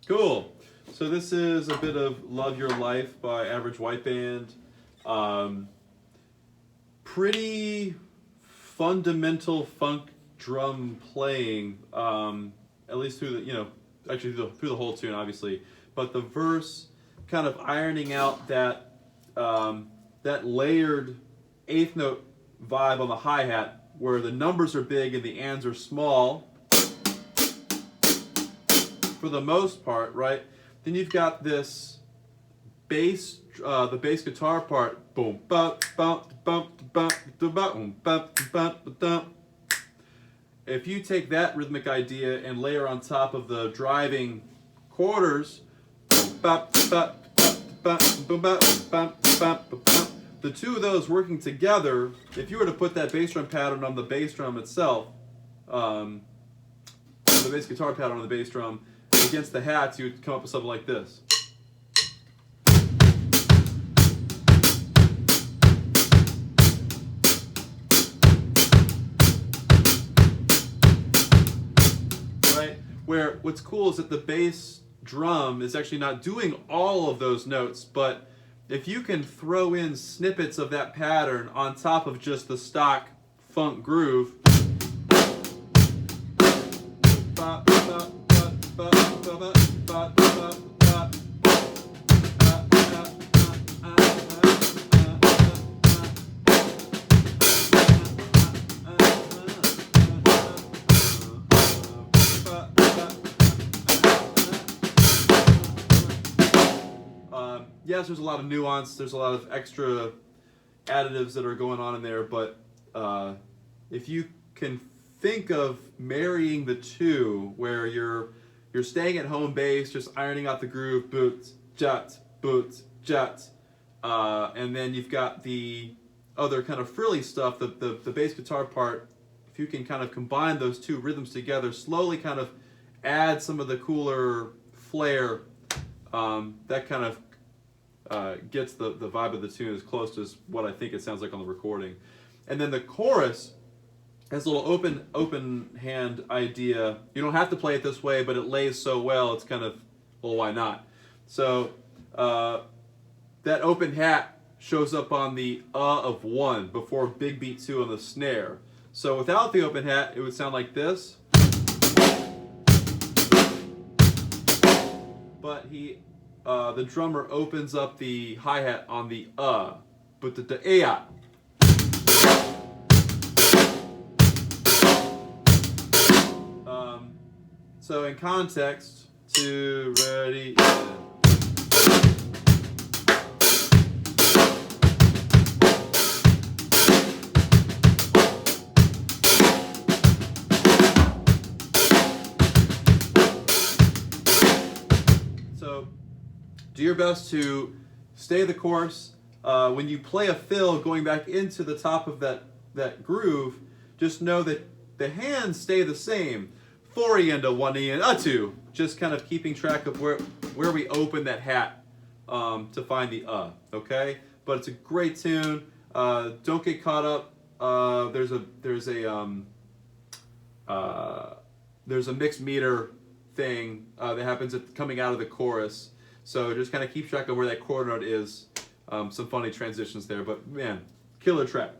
Cool. So this is a bit of Love Your Life by Average White Band. Pretty fundamental funk drum playing, at least through actually through the whole tune, obviously. But the verse kind of ironing out that that layered eighth note vibe on the hi-hat, where the numbers are big and the ands are small, for the most part, right? Then you've got this bass, the bass guitar part, boom, bump, bump, bump, bump, bump, bump, bump, bump. If you take that rhythmic idea and layer on top of the driving quarters, boom, bump, bump, bump, bump, bump, bump, bump, bump. The two of those working together, if you were to put that bass drum pattern on the bass drum itself, the bass guitar pattern on the bass drum, against the hats, you would come up with something like this. Right? Where what's cool is that the bass drum is actually not doing all of those notes, but if you can throw in snippets of that pattern on top of just the stock funk groove, yes, there's a lot of nuance, there's a lot of extra additives that are going on in there, but if you can think of marrying the two, where you're staying at home base, just ironing out the groove, boot, jut, and then you've got the other kind of frilly stuff, the bass guitar part. If you can kind of combine those two rhythms together, slowly kind of add some of the cooler flair, that kind of gets the vibe of the tune as close to what I think it sounds like on the recording. And then the chorus has a little open hand idea. You don't have to play it this way, but it lays so well, it's kind of, well, why not? So that open hat shows up on the of 1 before big beat 2 on the snare. So without the open hat, it would sound like this. But the drummer opens up the hi-hat on the but the a. So in context, 2, ready, and. So do your best to stay the course. When you play a fill going back into the top of that groove, just know that the hands stay the same. 4E and a 1E and a 2. Just kind of keeping track of where we open that hat to find the okay? But it's a great tune. Don't get caught up. There's a mixed meter thing that happens coming out of the chorus. So just kind of keep track of where that chord note is. Some funny transitions there, but man, killer track.